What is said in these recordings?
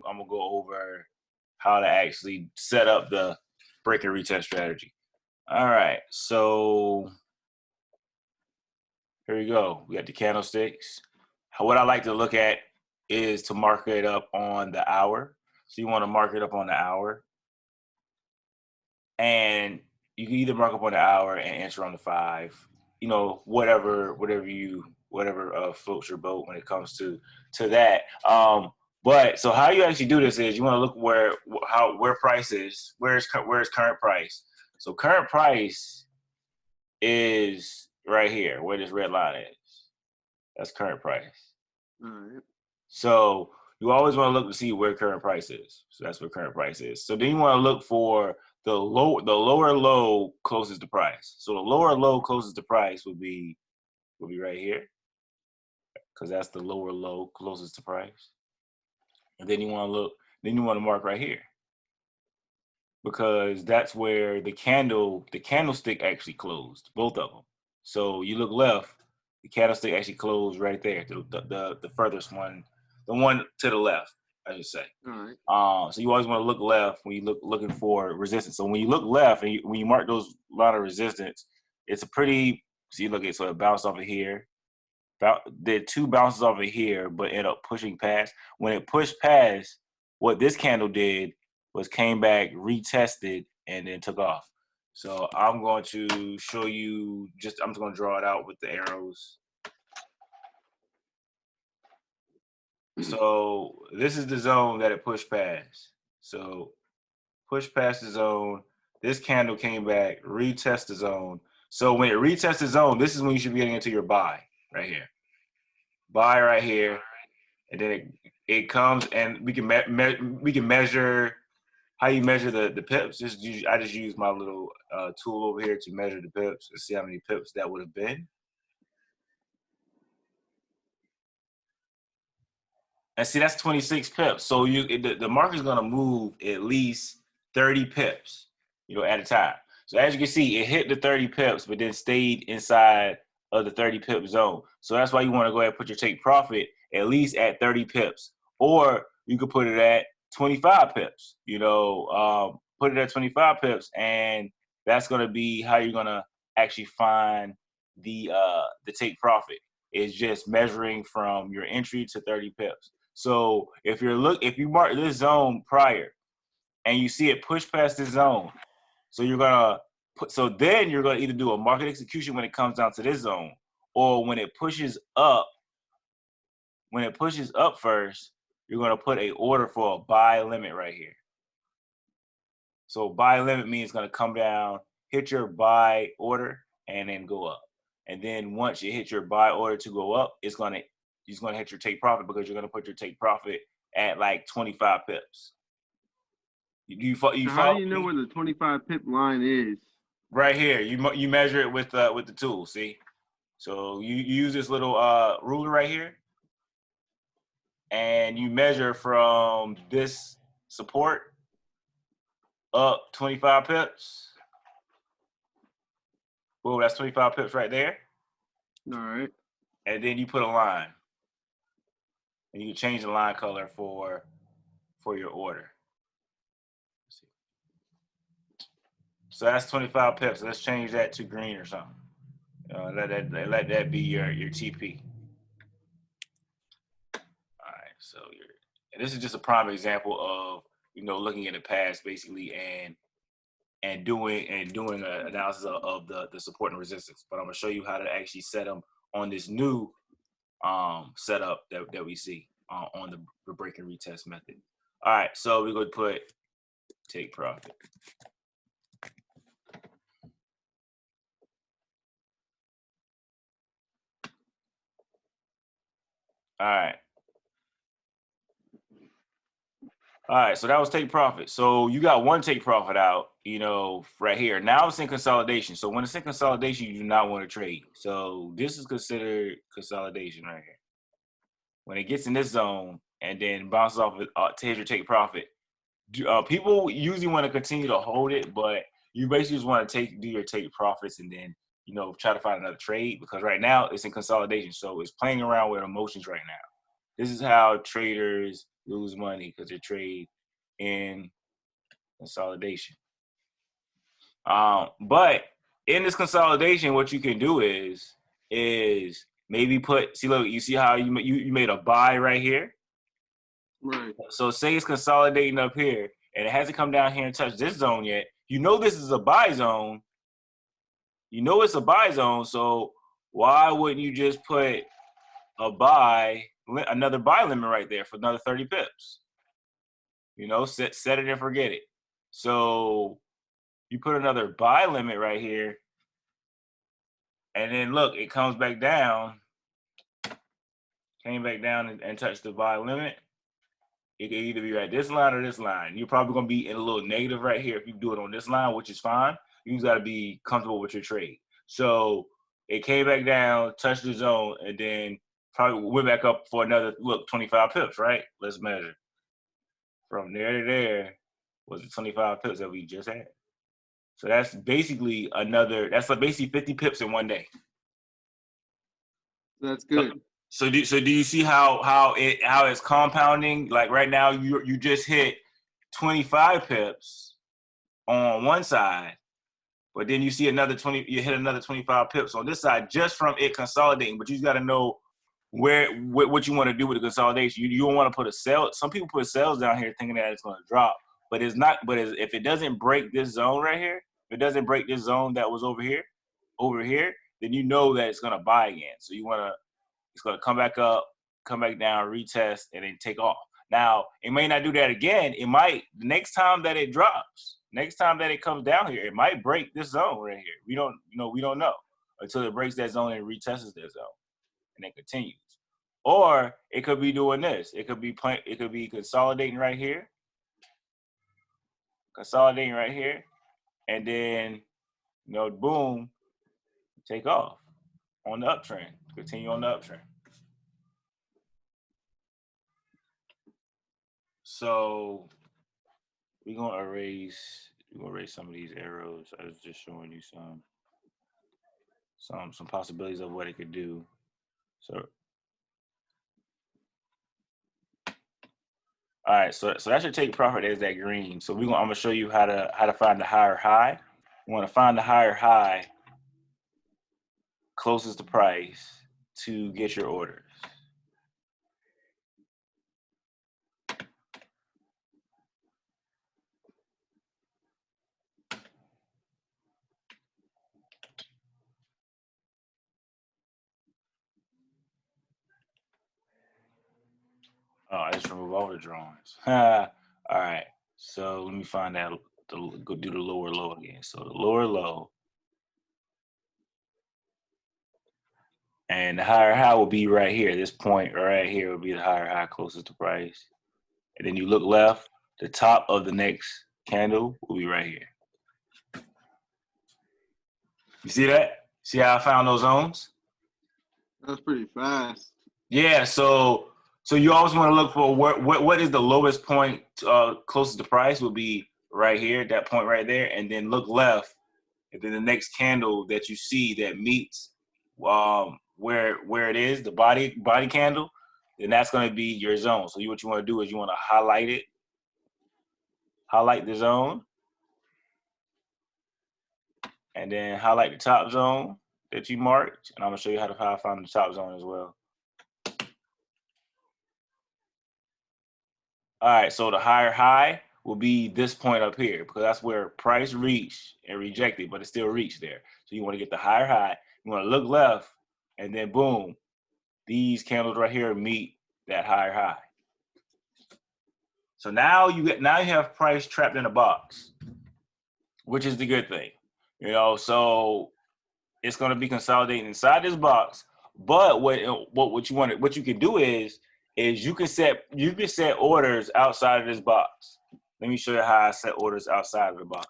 gonna go over how to actually set up the break and retest strategy. All right, so here we go. We got the candlesticks. What I like to look at is to mark it up on the hour. So you want to mark it up on the hour, and you can either mark up on the hour and enter on the 5. You know, whatever floats your boat when it comes to that. But so how you actually do this is you want to look where price is. Where's current price? So current price is right here, where this red line is. That's current price. All right. So you always want to look to see where current price is. So that's where current price is. So then you want to look for the lower low closest to price. So the lower low closest to price will be right here, because that's the lower low closest to price. And then you want to look. Then you want to mark right here, because that's where the candlestick actually closed, both of them. So you look left, the candlestick actually closed right there, the furthest one, the one to the left, I should say. All right. So you always want to look left when you looking for resistance. So when you look left and when you mark those line of resistance, it's a pretty. So you look at, so it bounced off of here. Did 2 bounces off of here, but ended up pushing past. When it pushed past, what this candle did was came back, retested, and then took off. So I'm going to show you, I'm just going to draw it out with the arrows. So this is the zone that it pushed past. So push past the zone. This candle came back, retest the zone. So when it retests the zone, this is when you should be getting into your buy right here. Buy right here, and then it comes, and we can measure. How you measure the pips? I just use my little tool over here to measure the pips and see how many pips that would have been. And see, that's 26 pips. So the market's gonna move at least 30 pips, at a time. So as you can see, it hit the 30 pips, but then stayed inside of the 30 pip zone. So that's why you want to go ahead and put your take profit at least at 30 pips, or you could put it at 25 pips. Put it at 25 pips, and that's gonna be how you're gonna actually find the take profit. Is just measuring from your entry to 30 pips. So if you mark this zone prior and you see it push past this zone, so then you're gonna either do a market execution when it comes down to this zone, or when it pushes up first, you're gonna put a order for a buy limit right here. So buy limit means it's gonna come down, hit your buy order, and then go up. And then once you hit your buy order to go up, you're gonna hit your take profit, because you're gonna put your take profit at like 25 pips. How do you know where the 25 pip line is? Right here. You measure it with the tool. See, so you use this little ruler right here, and you measure from this support up 25 pips. Boom, that's 25 pips right there. All right. And then you put a line, and you can change the line color for your order. So that's 25 pips. Let's change that to green or something. Let that be your TP. All right. So and this is just a prime example of looking in the past basically and doing an analysis of the support and resistance. But I'm gonna show you how to actually set them on this new setup that we see on the break and retest method. All right. So we're gonna put take profit. All right, so that was take profit. So you got one take profit out, right here. Now it's in consolidation. So when it's in consolidation, you do not want to trade. So this is considered consolidation right here. When it gets in this zone and then bounces off to hit your take profit, people usually want to continue to hold it, but you basically just want to do your take profits and then try to find another trade, because right now it's in consolidation. So it's playing around with emotions right now. This is how traders lose money because they trade in consolidation. But in this consolidation, what you can do is maybe look, you see how you made a buy right here? Right. So say it's consolidating up here and it hasn't come down here and touched this zone yet. You know this is a buy zone. You know it's a buy zone, so why wouldn't you just put another buy limit right there for another 30 pips? You know, set it and forget it. So you put another buy limit right here, and then look, it comes back down, came back down and touched the buy limit. It can either be at this line or this line. You're probably going to be in a little negative right here if you do it on this line, which is fine. You just got to be comfortable with your trade. So it came back down, touched the zone, and then probably went back up for another, 25 pips, right? Let's measure. From there to there was the 25 pips that we just had. So that's basically basically 50 pips in one day. That's good. So do you see how it's compounding? Like right now, you just hit 25 pips on one side, but then you see you hit another 25 pips on this side just from it consolidating. But you got to know what you want to do with the consolidation. You don't want to put a sell. Some people put sells down here thinking that it's going to drop, but it's not. But if it doesn't break this zone right here, if it doesn't break this zone that was over here, then you know that it's going to buy again. So it's going to come back up, come back down, retest, and then take off. Now, it may not do that again. It might, the next time that it drops, next time that it comes down here, it might break this zone right here. We don't know until it breaks that zone and retests that zone and then continues. Or it could be doing this. It could be consolidating right here, and then, boom, take off on the uptrend, continue on the uptrend. So we're gonna erase some of these arrows. I was just showing you some possibilities of what it could do. So all right, so that should take profit as that green. So I'm gonna show you how to find the higher high. You want to find the higher high closest to price to get your orders. Oh, I just removed all the drawings. All right, so let me find that. Go do the lower low again. So the lower low. And the higher high will be right here. This point right here will be the higher high closest to price. And then you look left, the top of the next candle will be right here. You see that? See how I found those zones? That's pretty fast. Yeah, so you always want to look for what is the lowest point closest to price will be right here, that point right there, and then look left, and then the next candle that you see that meets where it is, the body candle, then that's going to be your zone. So what you want to do is you want to highlight the zone, and then highlight the top zone that you marked, and I'm going to show you how to find the top zone as well. All right, so the higher high will be this point up here because that's where price reached and rejected, but it still reached there. So you want to get the higher high. You want to look left, and then boom, these candles right here meet that higher high. So now you have price trapped in a box, which is the good thing, So it's going to be consolidating inside this box. But what you can do is you can set orders outside of this box. Let me show you how I set orders outside of the box.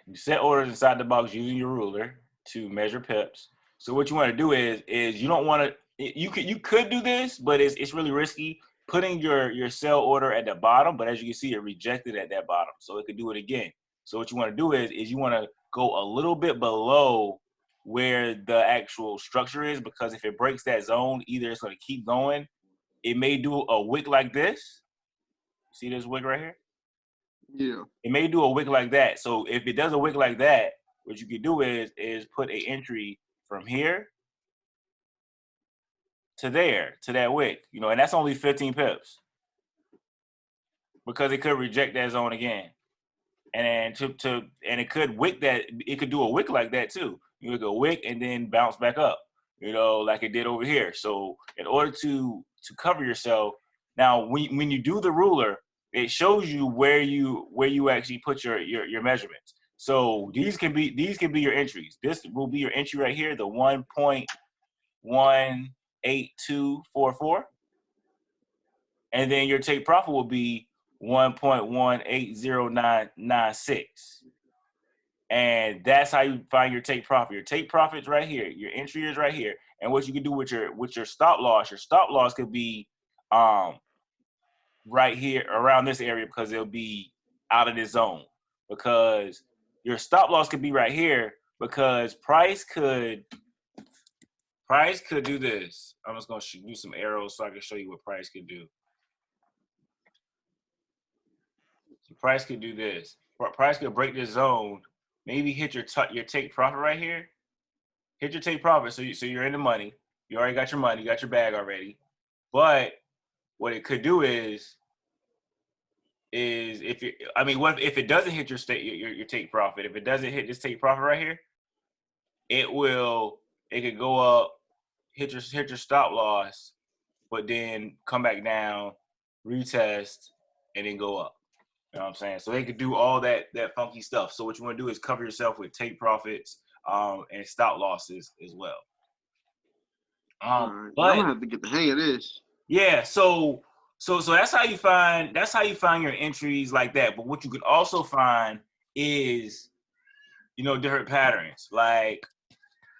You set orders inside the box using your ruler to measure pips. So what you want to do is you don't want to. You could do this, but it's really risky. Putting your sell order at the bottom, but as you can see, it rejected at that bottom, so it could do it again. So what you want to do is you want to go a little bit below where the actual structure is, because if it breaks that zone, either it's going to keep going. It may do a wick like this. See this wick right here? Yeah. It may do a wick like that. So if it does a wick like that, what you could do is put a entry from here to there, to that wick, you know, and that's only 15 pips because it could reject that zone again. And and it could wick that, it could do a wick like that too. You could wick and then bounce back up, you know, like it did over here. So in order to cover yourself, now when you do the ruler, it shows you where you actually put your measurements. So these can be your entries. This will be your entry right here, the 1.18244. And then your take profit will be 1.180996. And that's how you find your take profit. Your take profit is right here. Your entry is right here. And what you can do with your stop loss could be right here around this area, because it'll be out of this zone. Because your stop loss could be right here, because price could do this. I'm just gonna shoot you some arrows so I can show you what price could do. So price could do this. Price could break this zone, maybe hit your take profit right here. Hit your take profit, so you're in the money. You already got your money, you got your bag already. But what it could do is if it doesn't hit your take profit, if it doesn't hit this take profit right here, it could go up, hit your stop loss, but then come back down, retest, and then go up. You know what I'm saying? So they could do all that funky stuff. So what you want to do is cover yourself with take profits and stop losses as well. All right. But I'm gonna have to get the hang of this. yeah, so that's how you find your entries like that. But what you could also find is, you know, different patterns. Like,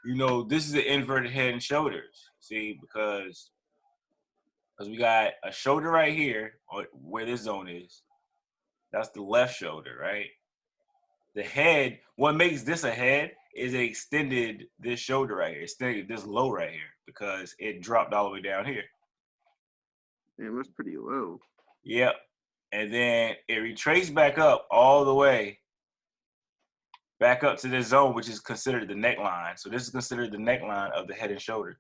you know, this is the inverted head and shoulders. See, because we got a shoulder right here, or where this zone is. That's the left shoulder, right? The head, what makes this a head is it extended this shoulder right here, extended this low right here, because it dropped all the way down here. Damn, that's pretty low. Yep. And then it retraced back up all the way back up to this zone, which is considered the neckline. So this is considered the neckline of the head and shoulders.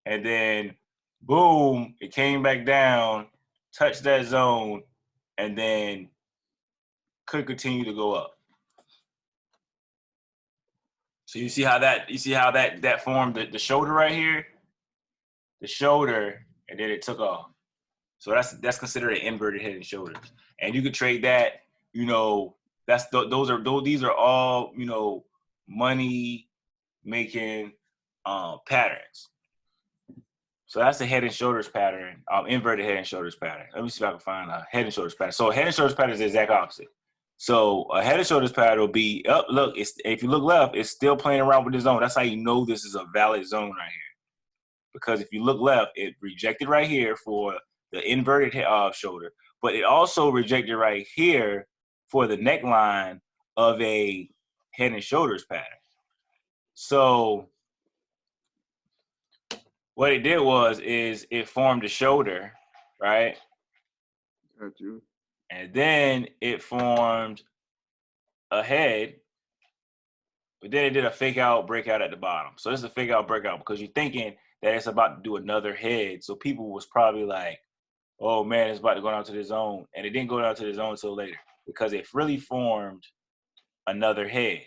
And then boom, it came back down, touched that zone, and then could continue to go up. So you see how that formed the shoulder right here, the shoulder, and then it took off. So that's considered an inverted head and shoulders. And you could trade that, you know, these are all, you know, money making patterns. So that's the head and shoulders pattern, inverted head and shoulders pattern. Let me see if I can find a head and shoulders pattern. So a head and shoulders pattern is the exact opposite. So a head and shoulders pattern will be up. Look, if you look left, it's still playing around with the zone. That's how you know this is a valid zone right here. Because if you look left, it rejected right here for the inverted shoulder, but it also rejected right here for the neckline of a head and shoulders pattern. So what it did is it formed a shoulder, right? Got you. And then it formed a head, but then it did a fake out breakout at the bottom. So this is a fake out breakout because you're thinking that it's about to do another head. So people was probably like, oh man, it's about to go down to the zone. And it didn't go down to the zone until later because it really formed another head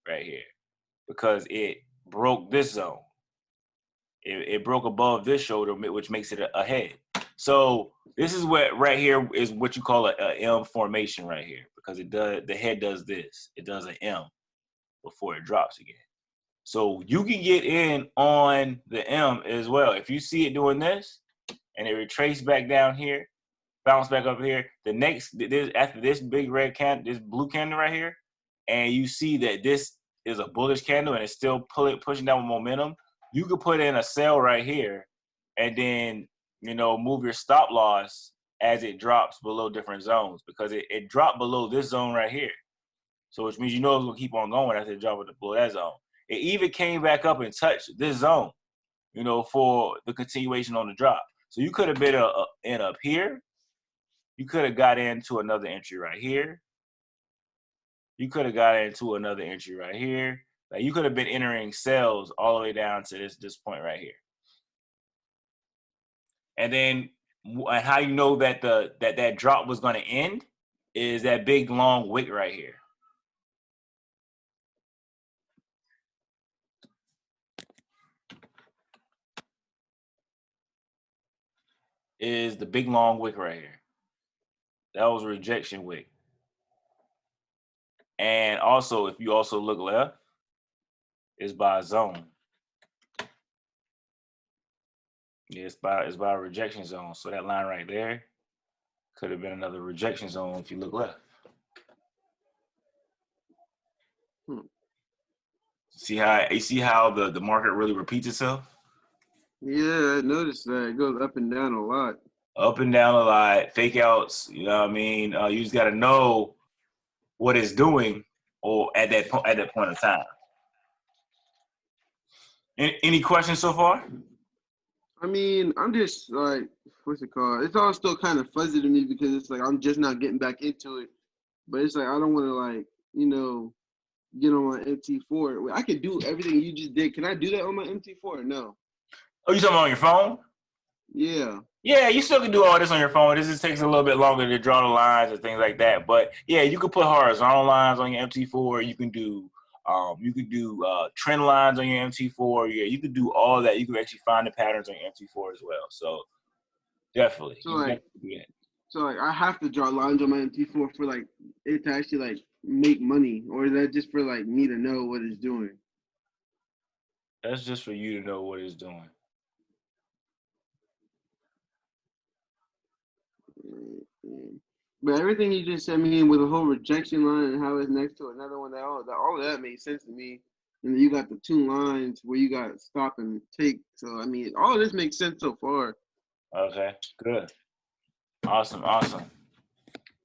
right here because it broke this zone. It broke above this shoulder, which makes it a head. So this is what right here is what you call a M formation right here because the head does this. It does an M before it drops again. So you can get in on the M as well. If you see it doing this and it retraces back down here, bounce back up here, after this big red candle, this blue candle right here, and you see that this is a bullish candle and it's still pushing down with momentum, you could put in a sell right here and then, you know, move your stop loss as it drops below different zones because it dropped below this zone right here. So which means you know it's gonna keep on going after it drops below that zone. It even came back up and touched this zone, you know, for the continuation on the drop. So you could have been in up here. You could have got into another entry right here. You could have got into another entry right here. Like you could have been entering sells all the way down to this point right here. And then how you know that that drop was going to end is that big long wick right here. Is the big long wick right here. That was a rejection wick. And also, if you also look left, it's by zone. Yeah, it's by a rejection zone. So that line right there could have been another rejection zone if you look left. See how the market really repeats itself? Yeah, I noticed that. It goes up and down a lot. Up and down a lot, fake outs, you know what I mean? You just gotta know what it's doing or at that point of time. Any questions so far? I mean, I'm just like, what's it called? It's all still kind of fuzzy to me because it's like I'm just not getting back into it. But it's like I don't want to like, you know, get on my MT4. I could do everything you just did. Can I do that on my MT4 or no? Oh, you talking about on your phone? Yeah. Yeah, you still can do all this on your phone. This just takes a little bit longer to draw the lines and things like that. But yeah, you can put horizontal lines on your MT4. You can do trend lines on your MT4. Yeah, you can do all that. You can actually find the patterns on your MT4 as well. So definitely, So you can like, definitely do that. so like I have to draw lines on my MT4 for like it to actually like make money, or is that just for like me to know what it's doing? That's just for you to know what it's doing. But everything you just said, me with the whole rejection line and how it's next to another one, all of that made sense to me. And then you got the two lines where you got stop and take. So I mean, all of this makes sense so far. Okay, good, awesome.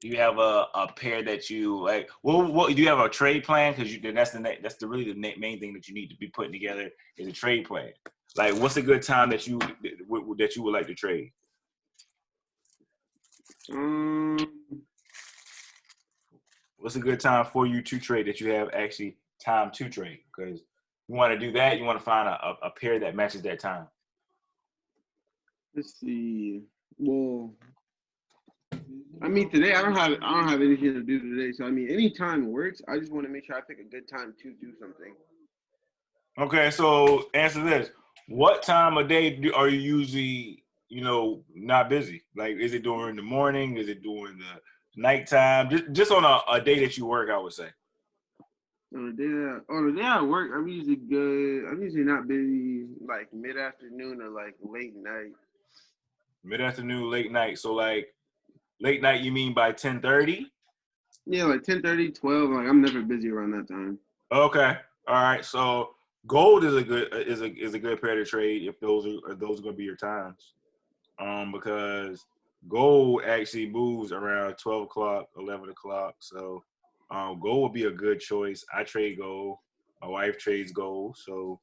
Do you have a pair that you like? What do you have a trade plan? Because that's really the main thing that you need to be putting together is a trade plan. Like, what's a good time that you would like to trade? Um, What's a good time for you to trade that you have actually time to trade? Because you want to do that, you want to find a pair that matches that time. let's see. Well, I mean, today I don't have anything to do today. So I mean, any time works. I just want to make sure I pick a good time to do something. Okay, so answer this: what time of day are you usually, not busy? Like, is it during the morning? Is it during the nighttime? Just on a day that you work, I would say. On the day I work, I'm usually good. I'm usually not busy like mid afternoon or like late night. Mid afternoon, late night. So like late night, you mean by 10:30? Yeah, like 10:30, 12. Like I'm never busy around that time. Okay, all right. So gold is a good pair to trade if those are going to be your times. Because gold actually moves around 12 o'clock, 11 o'clock. So gold would be a good choice. I trade gold. My wife trades gold. So,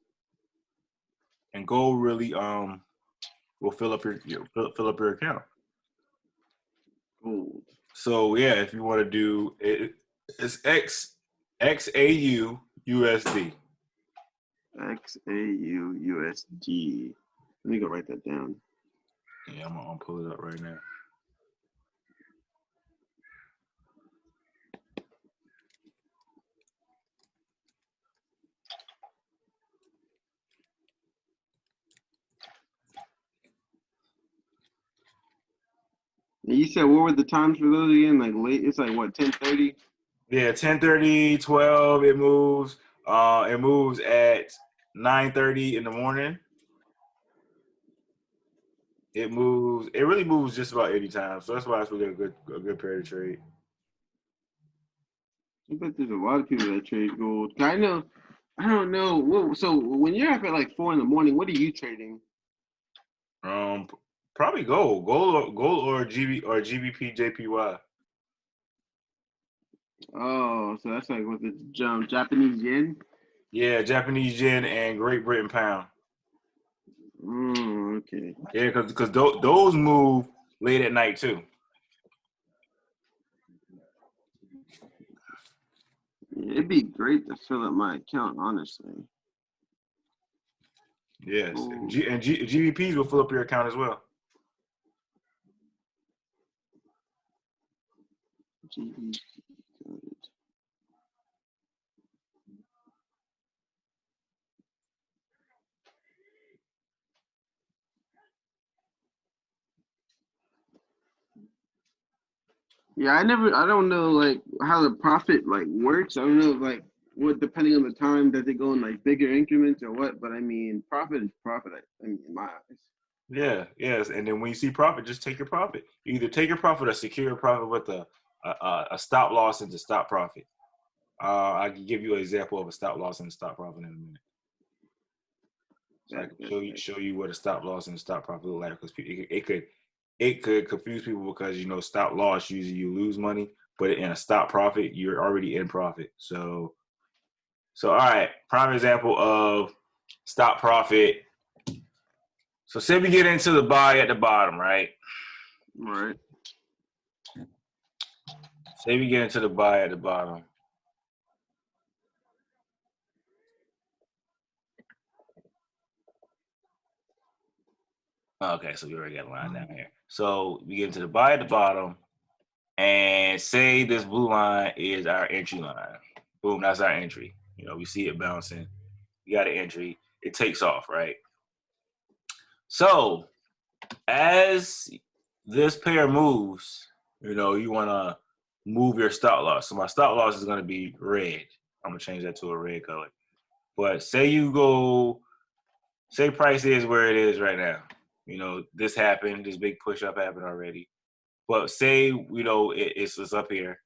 and gold really will fill up your account. Gold. So yeah, if you want to do it, it's XAU USD. XAU USD. Let me go write that down. Yeah, I'm gonna pull it up right now. And you said what were the times for those again? Like late. It's like what 10:30. Yeah, 10:30, 12. It moves. It moves at 9:30 in the morning. It moves. It really moves just about any time. So that's why it's really a good pair to trade. I bet there's a lot of people that trade gold. I know. I don't know. So when you're up at like 4 in the morning, what are you trading? Probably gold or GBP JPY. Oh, so that's like with the Japanese yen. Yeah, Japanese yen and Great Britain pound. Okay. Yeah, because those move late at night too. Yeah, it'd be great to fill up my account, honestly. Yes, Oh, GBPs will fill up your account as well. GBP. Yeah, I don't know like how the profit like works. I don't know like what depending on the time that they go in like bigger increments or what. But I mean, profit is profit. I mean, in my eyes. Yeah, yes, and then when you see profit, just take your profit. You either take your profit or secure your profit with a stop loss into stop profit. I can give you an example of a stop loss and a stop profit in a minute. So I That, can that, that. show you what a stop loss and a stop profit look like because it could confuse people because stop loss usually you lose money, but in a stop profit you're already in profit. So all right, prime example of stop profit. So say we get into the buy at the bottom, right? Right. Say we get into the buy at the bottom. Okay, so we already got a line down here. So we get into the buy at the bottom, and say this blue line is our entry line. Boom, that's our entry. We see it bouncing. You got an entry. It takes off, right? So as this pair moves, you want to move your stop loss. So my stop loss is going to be red. I'm going to change that to a red color. But say price is where it is right now. This happened. This big push up happened already. But say, it's up here.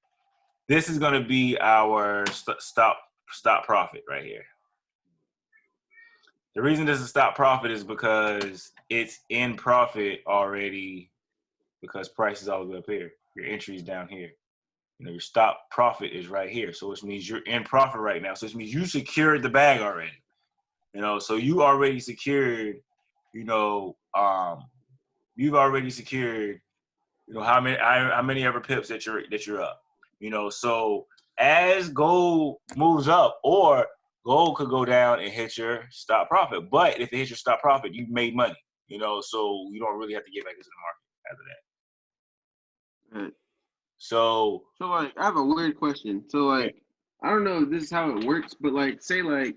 This is going to be our stop profit right here. The reason this is stop profit is because it's in profit already because price is all the way up here. Your entry is down here. Your stop profit is right here. So which means you're in profit right now. So it means you secured the bag already. So you already secured, you've already secured, how many ever pips that you're up. So as gold moves up, or gold could go down and hit your stop profit. But if it hits your stop profit, you've made money. So you don't really have to get back into the market after that. Right. So Like I have a weird question. So yeah. like I don't know if this is how it works, but like say like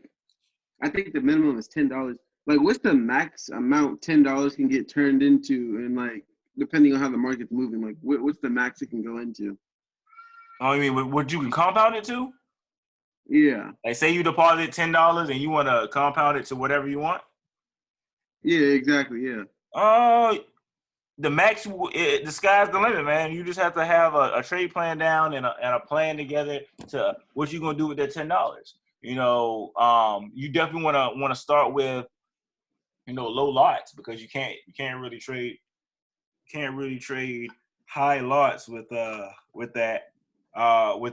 I think the minimum is $10. Like what's the max amount $10 can get turned into, and like depending on how the market's moving, like what's the max it can go into? I mean, what you can compound it to? Yeah. Like, say you deposit $10 and you want to compound it to whatever you want. Yeah, exactly. Yeah. Uh, the max, the sky's the limit, man. You just have to have a trade plan down and a plan together to what you're gonna do with that $10. You definitely wanna start with low lots because you can't really trade high lots with that with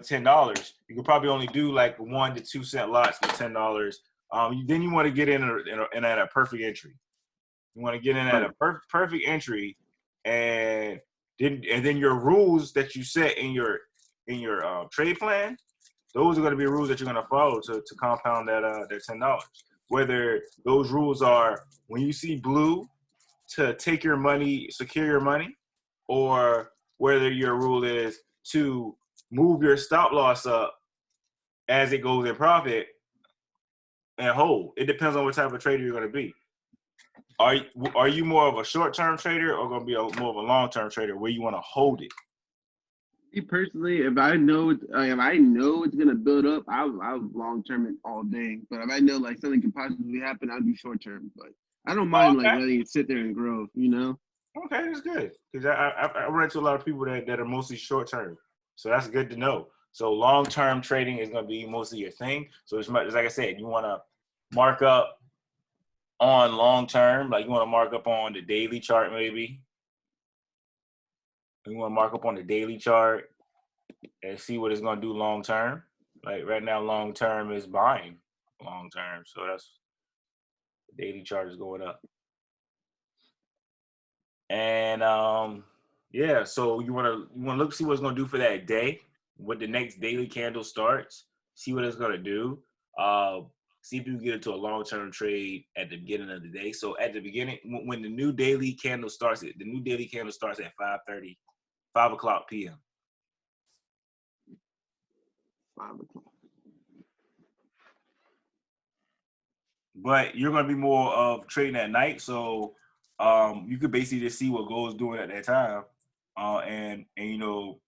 $10. You could probably only do like 1 to 2 cent lots with $10. Then you want to get in at a perfect entry. You want to get in at Right. a perfect entry, and then your rules that you set in your trade plan. Those are going to be rules that you're going to follow to compound that $10. Whether those rules are when you see blue to take your money, secure your money, or whether your rule is to move your stop loss up as it goes in profit and hold. It depends on what type of trader you're going to be. Are you more of a short-term trader or going to be more of a long-term trader where you want to hold it? Me personally, if I know it's gonna build up, I'll long term it all day. But if I know like something could possibly happen, I'll do short term. But I don't Oh, mind like okay. letting it sit there and grow. You know. Okay, that's good because I run into a lot of people that are mostly short-term, so that's good to know. So long-term trading is going to be mostly your thing. So it's like I said, you want to mark up on long-term, like you want to mark up on the daily chart maybe. You want to mark up on the daily chart and see what it's going to do long-term. Like right now, long-term is buying long term. So that's the daily chart is going up. And yeah, so you wanna look see what it's gonna do for that day, what the next daily candle starts, see what it's gonna do. See if you can get into a long-term trade at the beginning of the day. So at the beginning, when the new daily candle starts, the new daily candle starts at 5:30, 5 o'clock p.m. 5 o'clock. But you're gonna be more of trading at night, so you could basically just see what gold's doing at that time, and you know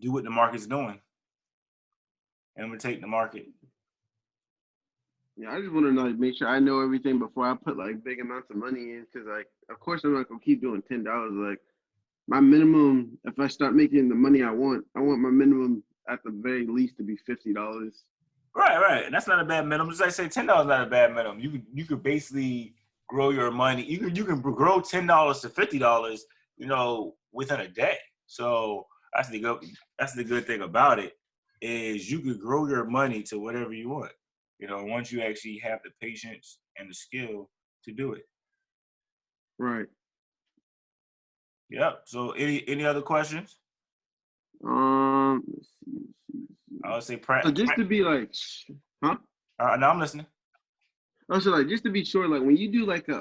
do what the market's doing, and imitate the market. Yeah, I just want to like make sure I know everything before I put like big amounts of money in, because like of course I'm not gonna keep doing $10. Like my minimum, if I start making the money I want my minimum at the very least to be $50. Right. And that's not a bad minimum. Just like I say, $10 not a bad minimum. You could basically grow your money. You can grow $10 to $50, within a day. So that's the good thing about it is you could grow your money to whatever you want. Once you actually have the patience and the skill to do it. Right. Yep. So any other questions? Let's see. I would say So just to be like, huh? Now I'm listening. Oh, so like just to be sure, like when you do like a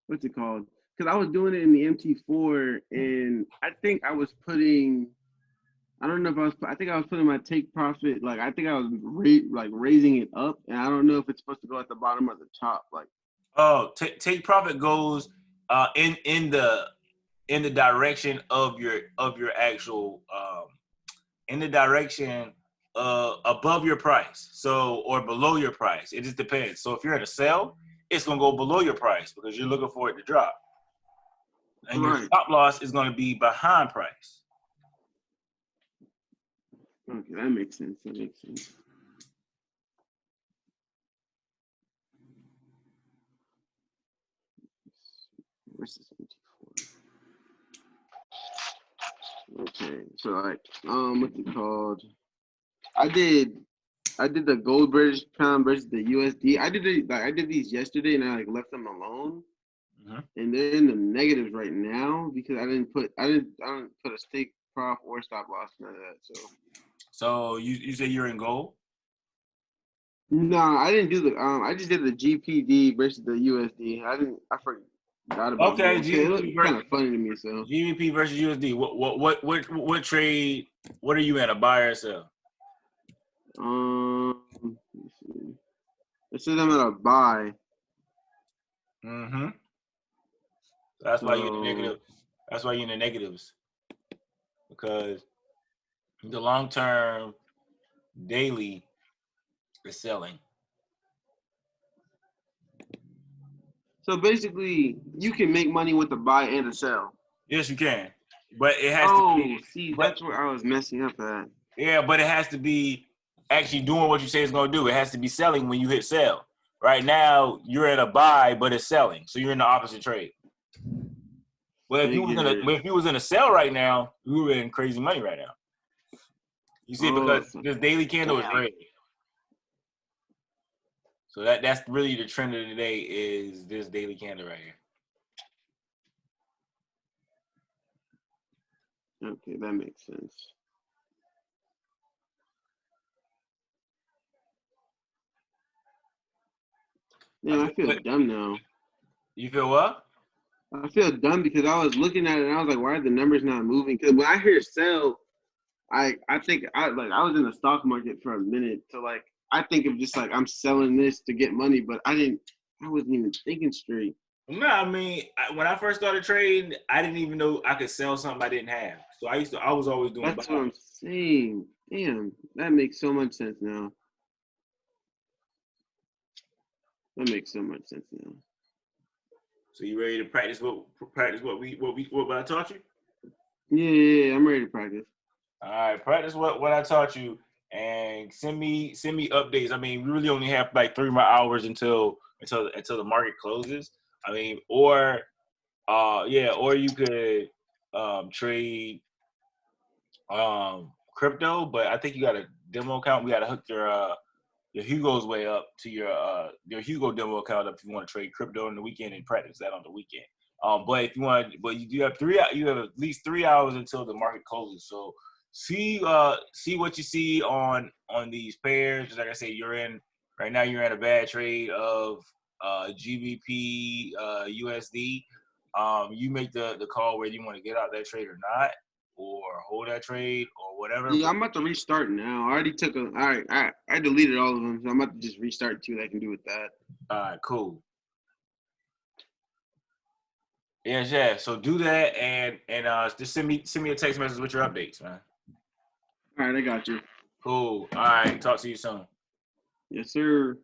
what's it called? Because I was doing it in the MT4, and I think I was putting. I don't know if I was. I think I was putting my take profit. Like I think I was raising it up, and I don't know if it's supposed to go at the bottom or the top. Like Oh, take profit goes in the direction of your actual in the direction above your price, or below your price. It just depends. So if you're in a sell, it's gonna go below your price because you're looking for it to drop, and your right. stop loss is gonna be behind price. Okay, that makes sense. Where's this MT4? Okay, so like what's it called? I did the gold British pound versus the USD. I did these yesterday, and I like left them alone. Mm-hmm. And they're in the negatives right now because I didn't put a stake prof or stop loss, none of that. So you say you're in gold? No, I didn't do the I just did the GPD versus the USD. I forgot about Okay, gold. It looked kind of funny to me. So GBP versus USD. What trade? What are you in? A buy or sell? let's see. It says I'm at a buy. Mm-hmm. That's why you're in the negative. That's why you're in the negatives, because the long term daily is selling. So basically, you can make money with a buy and a sell. Yes, you can, but it has to be. See, But that's where I was messing up at. yeah, but it has to be actually doing what you say it's going to do. It has to be selling when you hit sell. Right now, you're at a buy, but it's selling, so you're in the opposite trade. Well, if you was in a sell right now, you were in crazy money right now. You see, because this daily candle is red. So that's really the trend of the day is this daily candle right here. Okay, that makes sense. Man, I feel dumb now. You feel what? I feel dumb because I was looking at it and I was like, why are the numbers not moving? Because when I hear sell, I think I was in the stock market for a minute. So like I think of just like I'm selling this to get money, but I wasn't even thinking straight. No, I mean, when I first started trading, I didn't even know I could sell something I didn't have. So I was always doing That's buy. what I'm saying. Damn, that makes so much sense now. That makes so much sense now. So you ready to practice what I taught you? Yeah, I'm ready to practice. All right, practice what I taught you, and send me updates. I mean, we really only have like 3 more hours until the market closes. I mean, or you could trade crypto, but I think you got a demo account. We got to hook your Hugo's way up to your Hugo demo account up if you want to trade crypto on the weekend and practice that on the weekend. But if you want, but you do have you have at least 3 hours until the market closes. So see what you see on these pairs. Like I said, right now you're in a bad trade of GBP USD. You make the call whether you want to get out that trade or not, or hold that trade or whatever. Yeah, I'm about to restart now. I already took I deleted all of them, so I'm about to just restart see what I can do with that. All right, cool. Yeah. So do that and just send me a text message with your updates, man. All right, I got you. Cool. All right. Talk to you soon. Yes, sir.